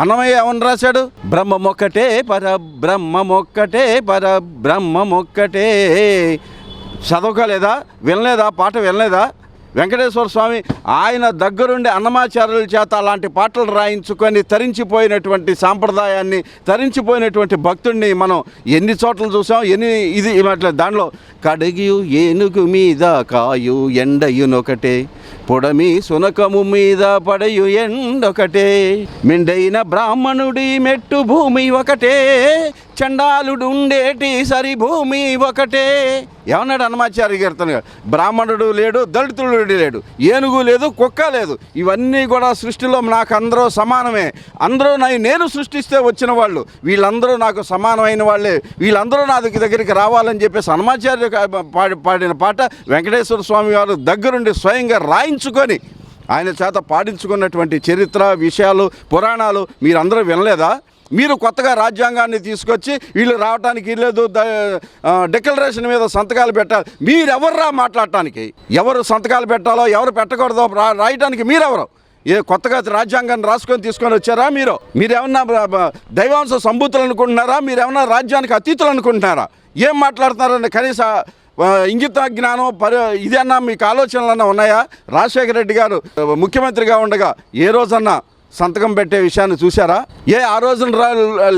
అన్నమయ్య ఏమని రాశాడు? బ్రహ్మమొక్కటే పరబ్రహ్మమొక్కటే పరబ్రహ్మమొక్కటే. చదవకలేదా? వినలేదా? పాట వినలేదా? వెంకటేశ్వర స్వామి ఆయన దగ్గరుండి అన్నమాచార్యుల చేత అలాంటి పాటలు రాయించుకొని తరించిపోయినటువంటి సాంప్రదాయాన్ని, తరించిపోయినటువంటి భక్తుడిని మనం ఎన్ని చోట్ల చూసాం. ఇది దానిలో కడిగియు ఏనుగు మీద కాయు ఎండయునొకటే, పొడమి సునకము మీద పడయు ఎండొకటే, మెండైన బ్రాహ్మణుడి మెట్టు భూమి ఒకటే, చండాలుడు ఉండేటి సరి భూమి ఒకటే. ఏమన్నాడు అన్నమాచార్య కీర్తన? బ్రాహ్మణుడు లేడు, దళితుడు లేడు, ఏనుగు లేదు, కుక్క లేదు. ఇవన్నీ కూడా సృష్టిలో నాకు అందరూ సమానమే. అందరూ నేను సృష్టిస్తే వచ్చిన వాళ్ళు, వీళ్ళందరూ నాకు సమానమైన వాళ్ళే, వీళ్ళందరూ నా దగ్గరికి రావాలని చెప్పేసి అన్నమాచార్య పాడిన పాట వెంకటేశ్వర స్వామి వారు దగ్గరుండి స్వయంగా రాయించుకొని ఆయన చేత పాడించుకున్నటువంటి చరిత్ర, విషయాలు, పురాణాలు మీరందరూ వినలేదా? మీరు కొత్తగా రాజ్యాంగాన్ని తీసుకొచ్చి వీళ్ళు రావడానికి లేదు, డిక్లరేషన్ మీద సంతకాలు పెట్టాలి. మీరెవర్రా మాట్లాడటానికి? ఎవరు సంతకాలు పెట్టాలో ఎవరు పెట్టకూడదో రాయటానికి మీరెవరు? కొత్తగా రాజ్యాంగాన్ని రాసుకొని తీసుకొని వచ్చారా? మీరేమన్నా దైవాంశ సంభూతులు అనుకుంటున్నారా? మీరేమన్నా రాజ్యానికి అతీతులు అనుకుంటున్నారా? ఏం మాట్లాడుతున్నారని కనీస ఇంగిత జ్ఞానం ఇదన్నా మీకు ఆలోచనలన్నా ఉన్నాయా? రాజశేఖర రెడ్డి గారు ముఖ్యమంత్రిగా ఉండగా ఏ రోజన్నా సంతకం పెట్టే విషయాన్ని చూసారా? ఆ రోజున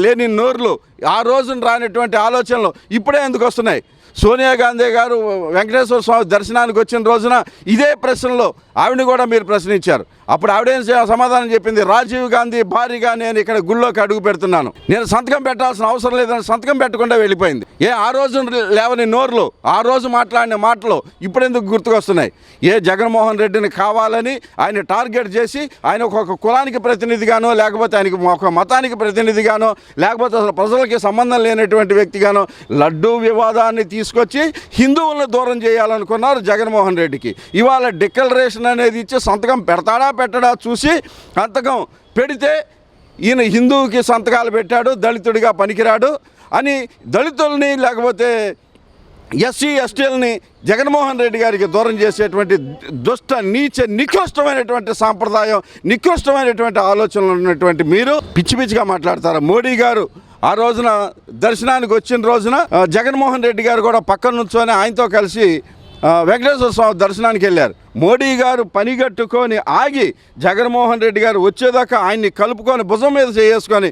లేని నోర్లు, ఆ రోజున రానటువంటి ఆలోచనలు ఇప్పుడే ఎందుకు వస్తున్నాయి? సోనియా గాంధీ గారు వెంకటేశ్వర స్వామి దర్శనానికి వచ్చిన రోజున ఇదే ప్రశ్నలో ఆవిడని కూడా మీరు ప్రశ్నించారు. అప్పుడు ఆవిడేం సమాధానం చెప్పింది? రాజీవ్ గాంధీ భారీగా నేను ఇక్కడ గుళ్ళోకి అడుగు పెడుతున్నాను, నేను సంతకం పెట్టాల్సిన అవసరం లేదని సంతకం పెట్టకుండా వెళ్ళిపోయింది. ఆ రోజు లేవని నోర్లు, ఆ రోజు మాట్లాడిన మాటలు ఇప్పుడెందుకు గుర్తుకొస్తున్నాయి? జగన్మోహన్ రెడ్డిని కావాలని ఆయన టార్గెట్ చేసి ఆయన ఒక కులానికి ప్రతినిధిగానో, లేకపోతే ఆయనకి ఒక మతానికి ప్రతినిధిగానో, లేకపోతే అసలు ప్రజలకి సంబంధం లేనటువంటి వ్యక్తిగానో లడ్డూ వివాదాన్ని తీసుకొచ్చి హిందువులను దూరం చేయాలనుకున్నారు జగన్మోహన్ రెడ్డికి. ఇవాళ డిక్లరేషన్ అనేది ఇచ్చి సంతకం పెడతాడా పెట్టడా చూసి సంతకం పెడితే ఈయన హిందువుకి సంతకాలు పెట్టాడు, దళితుడిగా పనికిరాడు అని దళితుల్ని లేకపోతే ఎస్సీ ఎస్టీలని జగన్మోహన్ రెడ్డి గారికి దూరం చేసేటువంటి దుష్ట నీచ నికృష్టమైనటువంటి సాంప్రదాయం, నికృష్టమైనటువంటి ఆలోచనలు ఉన్నటువంటి మీరు పిచ్చి పిచ్చిగా మాట్లాడతారు. మోడీ గారు ఆ రోజున దర్శనానికి వచ్చిన రోజున జగన్మోహన్ రెడ్డి గారు కూడా పక్కన నుంచొని ఆయనతో కలిసి వెంకటేశ్వర స్వామి దర్శనానికి వెళ్ళారు. మోడీ గారు పనిగట్టుకొని ఆగి జగన్మోహన్ రెడ్డి గారు వచ్చేదాకా ఆయన్ని కలుపుకొని భుజం మీద చేసుకొని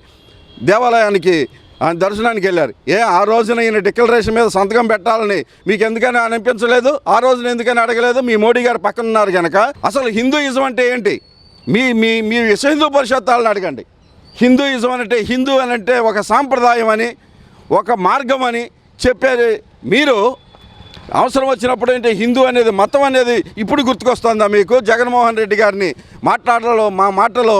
దేవాలయానికి దర్శనానికి వెళ్ళారు. ఆ రోజున ఈయన డిక్లరేషన్ మీద సంతకం పెట్టాలని మీకు ఎందుకని అనిపించలేదు? ఆ రోజున ఎందుకని అడగలేదు? మీ మోడీ గారు పక్కన ఉన్నారు కనుక. అసలు హిందూయిజం అంటే ఏంటి? మీ విశ్వ హిందూ పరిషత్ వాళ్ళని అడగండి. హిందూయిజం అంటే హిందూ అని అంటే ఒక సాంప్రదాయం అని, ఒక మార్గం అని చెప్పేది మీరు. అవసరం వచ్చినప్పుడు ఏంటి హిందూ అనేది మతం అనేది ఇప్పుడు గుర్తుకొస్తుందా మీకు? జగన్మోహన్ రెడ్డి గారిని మా మాటలో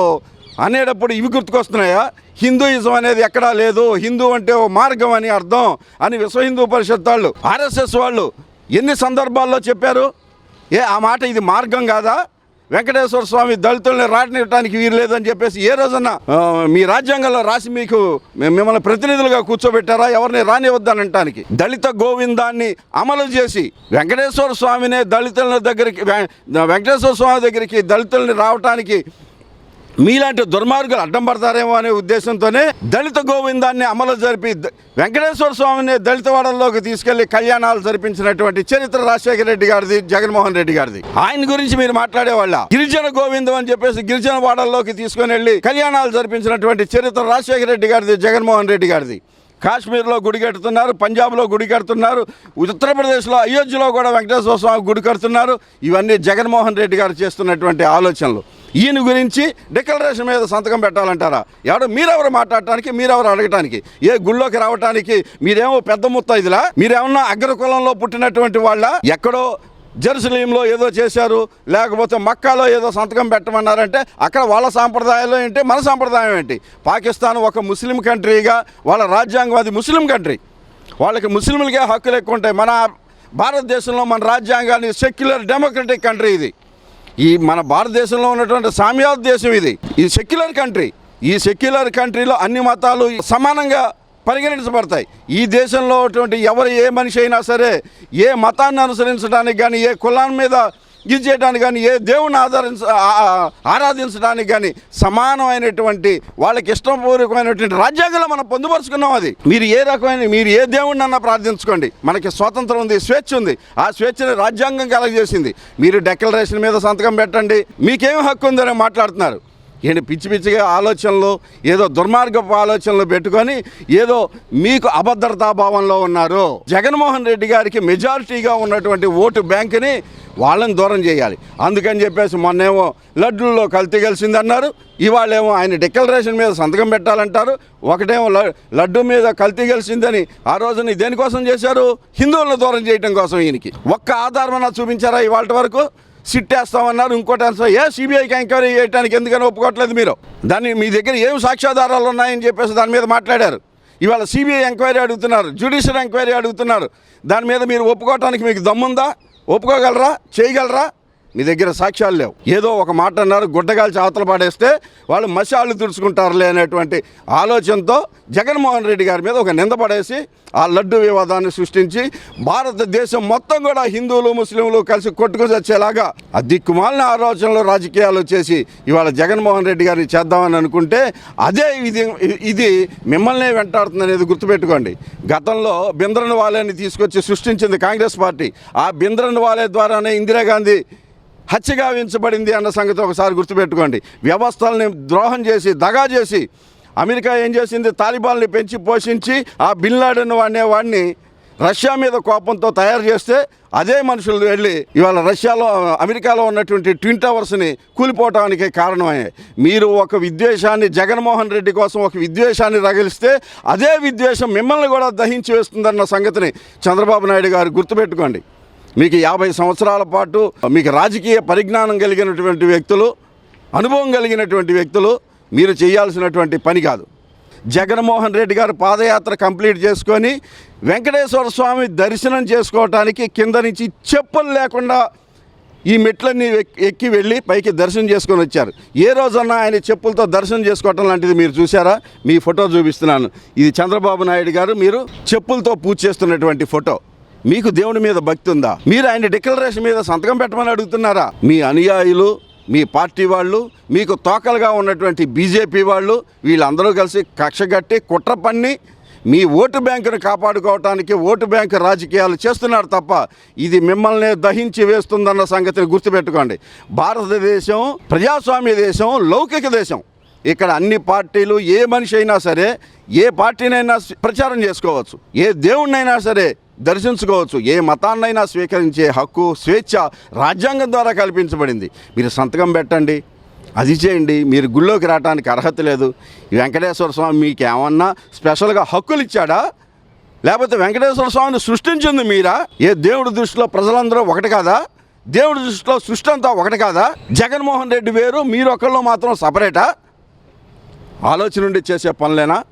అనేటప్పుడు ఇవి గుర్తుకొస్తున్నాయా? హిందూయిజం అనేది ఎక్కడా లేదు, హిందూ అంటే ఓ మార్గం అని అర్థం అని విశ్వ హిందూ పరిషత్ వాళ్ళు, ఆర్ఎస్ఎస్ వాళ్ళు ఎన్ని సందర్భాల్లో చెప్పారు? ఆ మాట ఇది మార్గం కాదా? వెంకటేశ్వర స్వామి దళితుల్ని రానివ్వడానికి వీలు లేదని చెప్పేసి ఏ రోజన్నా మీ రాజ్యాంగంలో రాసి మీకు మిమ్మల్ని ప్రతినిధులుగా కూర్చోబెట్టారా ఎవరిని రానివద్దని అనటానికి? దళిత గోవిందాన్ని అమలు చేసి వెంకటేశ్వర స్వామినే వెంకటేశ్వర స్వామి దగ్గరికి దళితుల్ని రావటానికి మీలాంటి దుర్మార్గులు అడ్డం పడతారేమో అనే ఉద్దేశంతోనే దళిత గోవిందాన్ని అమలు జరిపి వెంకటేశ్వర స్వామిని దళితవాడల్లోకి తీసుకెళ్లి కళ్యాణాలు జరిపించినటువంటి చరిత్ర రాజశేఖర రెడ్డి గారిది, జగన్మోహన్ రెడ్డి గారిది. ఆయన గురించి మీరు మాట్లాడేవాళ్ళ? గిరిజన గోవిందం అని చెప్పేసి గిరిజన వాడల్లోకి తీసుకొని వెళ్ళి కళ్యాణాలు జరిపించినటువంటి చరిత్ర రాజశేఖర రెడ్డి గారిది, జగన్మోహన్ రెడ్డి గారిది. కాశ్మీర్లో గుడి కడుతున్నారు, పంజాబ్లో గుడి కడుతున్నారు, ఉత్తరప్రదేశ్లో అయోధ్యలో కూడా వెంకటేశ్వర స్వామి గుడి కడుతున్నారు. ఇవన్నీ జగన్మోహన్ రెడ్డి గారు చేస్తున్నటువంటి ఆలోచనలు. ఈయన గురించి డిక్లరేషన్ మీద సంతకం పెట్టాలంటారా? మీరెవరు మాట్లాడటానికి, మీరెవరు అడగటానికి? గుళ్ళోకి రావటానికి మీరేమో పెద్ద ముత్తైదులా? మీరేమన్నా అగ్రకులంలో పుట్టినటువంటి వాళ్ళ? ఎక్కడో జెరూసలేంలో ఏదో చేశారు, లేకపోతే మక్కాలో ఏదో సంతకం పెట్టమన్నారంటే అక్కడ వాళ్ళ సాంప్రదాయాలు ఏంటి, మన సాంప్రదాయం ఏంటి? పాకిస్తాన్ ఒక ముస్లిం కంట్రీగా, వాళ్ళ రాజ్యాంగం అది ముస్లిం కంట్రీ, వాళ్ళకి ముస్లింలకే హక్కులు ఎక్కువ ఉంటాయి. మన భారతదేశంలో మన రాజ్యాంగాన్ని సెక్యులర్ డెమోక్రటిక్ కంట్రీ ఇది. మన భారతదేశంలో ఉన్నటువంటి సామ్యాద దేశం ఇది సెక్యులర్ కంట్రీ. ఈ సెక్యులర్ కంట్రీలో అన్ని మతాలు సమానంగా పరిగణించబడతాయి. ఈ దేశంలో ఉన్నటువంటి ఎవరు ఏ మనిషి అయినా సరే ఏ మతాన్ని అనుసరించడానికి కానీ, ఏ కులాన్ని మీద ఇది చేయడానికి కానీ, ఏ దేవుణ్ణి ఆరాధించడానికి కానీ సమానమైనటువంటి వాళ్ళకి ఇష్టపూర్వకమైనటువంటి రాజ్యాంగంలో మనం పొందుపరుచుకున్నాం. అది మీరు ఏ దేవుణ్ణి అన్నా ప్రార్థించుకోండి, మనకి స్వాతంత్రం ఉంది, స్వేచ్ఛ ఉంది. ఆ స్వేచ్ఛని రాజ్యాంగం కలగజేసింది. మీరు డిక్లరేషన్ మీద సంతకం పెట్టండి, మీకేం హక్కు ఉందని మాట్లాడుతున్నారు. ఏంటి పిచ్చి పిచ్చిగా ఆలోచనలు, ఏదో దుర్మార్గపు ఆలోచనలు పెట్టుకొని ఏదో మీకు అభద్రతాభావంలో ఉన్నారు. జగన్మోహన్ రెడ్డి గారికి మెజారిటీగా ఉన్నటువంటి ఓటు బ్యాంకుని వాళ్ళని దూరం చేయాలి. అందుకని చెప్పేసి మొన్నేమో లడ్డూల్లో కల్తీ కలిసిందన్నారు, ఇవాళేమో ఆయన డిక్లరేషన్ మీద సంతకం పెట్టాలంటారు. ఒకటేమో లడ్డు మీద కల్తీ కలిసిందని ఆ రోజుని దేనికోసం చేశారు? హిందువులను దూరం చేయడం కోసం. ఈయనకి ఒక్క ఆధారమన్నా చూపించారా ఇవాళ వరకు? సిట్టేస్తామన్నారు, ఇంకోటి సిబిఐకి ఎంక్వైరీ చేయడానికి ఎందుకని ఒప్పుకోవట్లేదు మీరు? దాన్ని మీ దగ్గర ఏం సాక్ష్యాధారాలు ఉన్నాయని చెప్పేసి దాని మీద మాట్లాడారు. ఇవాళ సిబిఐ ఎంక్వైరీ అడుగుతున్నారు, జ్యుడిషియల్ ఎంక్వైరీ అడుగుతున్నారు. దాని మీద మీరు ఒప్పుకోవటానికి మీకు దమ్ముందా? ఒప్పుకోగలరా? చేయగలరా? మీ దగ్గర సాక్ష్యాలు లేవు. ఏదో ఒక మాట అన్నారు, గుడ్డగాల్చి అవతల పాడేస్తే వాళ్ళు మసాళ్ళు తుడుచుకుంటారులే అనేటువంటి ఆలోచనతో జగన్మోహన్ రెడ్డి గారి మీద ఒక నింద పడేసి ఆ లడ్డు వివాదాన్ని సృష్టించి భారతదేశం మొత్తం కూడా హిందువులు ముస్లింలు కలిసి కొట్టుకు వచ్చేలాగా ఆ దిక్కుమాలిన ఆలోచనలు రాజకీయాలు చేసి ఇవాళ జగన్మోహన్ రెడ్డి గారిని చేద్దామని అనుకుంటే అదే ఇది మిమ్మల్నే వెంటాడుతుంది అనేది గుర్తుపెట్టుకోండి. గతంలో బింద్రన్ వాలేని తీసుకొచ్చి సృష్టించింది కాంగ్రెస్ పార్టీ. ఆ బింద్రన్ వాలే ద్వారానే ఇందిరాగాంధీ హత్య గావించబడింది అన్న సంగతి ఒకసారి గుర్తుపెట్టుకోండి. వ్యవస్థల్ని ద్రోహం చేసి, దగా చేసి అమెరికా ఏం చేసింది? తాలిబాన్ని పెంచి పోషించి ఆ బిన్ లాడెన్ వాడిని రష్యా మీద కోపంతో తయారు చేస్తే అదే మనుషులు వెళ్ళి ఇవాళ అమెరికాలో ఉన్నటువంటి ట్విన్ టవర్స్ని కూలిపోవటానికి కారణమయ్యాయి. మీరు ఒక విద్వేషాన్ని, జగన్మోహన్ రెడ్డి కోసం ఒక విద్వేషాన్ని రగిలిస్తే అదే విద్వేషం మిమ్మల్ని కూడా దహించి వేస్తుందన్న సంగతిని చంద్రబాబు నాయుడు గారు గుర్తుపెట్టుకోండి. మీకు 50 సంవత్సరాల పాటు మీకు రాజకీయ పరిజ్ఞానం కలిగినటువంటి వ్యక్తులు, అనుభవం కలిగినటువంటి వ్యక్తులు మీరు చేయాల్సినటువంటి పని కాదు. జగన్మోహన్ రెడ్డి గారు పాదయాత్ర కంప్లీట్ చేసుకొని వెంకటేశ్వర స్వామి దర్శనం చేసుకోవటానికి కింద నుంచి చెప్పులు లేకుండా ఈ మెట్లన్నీ ఎక్కి వెళ్ళి పైకి దర్శనం చేసుకొని వచ్చారు. ఏ రోజన్నా ఆయన చెప్పులతో దర్శనం చేసుకోవటం లాంటిది మీరు చూసారా? మీ ఫోటో చూపిస్తున్నాను. ఇది చంద్రబాబు నాయుడు గారు మీరు చెప్పులతో పూజ చేస్తున్నటువంటి ఫోటో. మీకు దేవుడి మీద భక్తి ఉందా? మీరు ఆయన డిక్లరేషన్ మీద సంతకం పెట్టమని అడుగుతున్నారా? మీ అనుయాయులు, మీ పార్టీ వాళ్ళు, మీకు తోకలుగా ఉన్నటువంటి బీజేపీ వాళ్ళు వీళ్ళందరూ కలిసి కక్షగట్టి కుట్ర పన్ని మీ ఓటు బ్యాంకును కాపాడుకోవటానికి ఓటు బ్యాంకు రాజకీయాలు చేస్తున్నారు తప్ప ఇది మిమ్మల్ని దహించి వేస్తుందన్న సంగతిని గుర్తుపెట్టుకోండి. భారతదేశం ప్రజాస్వామ్య దేశం, లౌకిక దేశం. ఇక్కడ అన్ని పార్టీలు, ఏ మనిషి అయినా సరే ఏ పార్టీనైనా ప్రచారం చేసుకోవచ్చు, ఏ దేవుణ్ణైనా సరే దర్శించుకోవచ్చు, ఏ మతాన్నైనా స్వీకరించే హక్కు, స్వేచ్ఛ రాజ్యాంగం ద్వారా కల్పించబడింది. మీరు సంతకం పెట్టండి, అది చేయండి. మీరు గుళ్ళోకి రావడానికి అర్హత లేదు. వెంకటేశ్వర స్వామి మీకు ఏమన్నా స్పెషల్గా హక్కులు ఇచ్చాడా? లేకపోతే వెంకటేశ్వర స్వామిని సృష్టించింది మీరా? ఏ దేవుడి దృష్టిలో ప్రజలందరూ ఒకటి కాదా? దేవుడి దృష్టిలో సృష్టి అంతా ఒకటి కాదా? జగన్మోహన్ రెడ్డి వేరు, మీరు ఒకళ్ళు మాత్రం సపరేటా? ఆలోచన నుండి చేసే పనులేనా?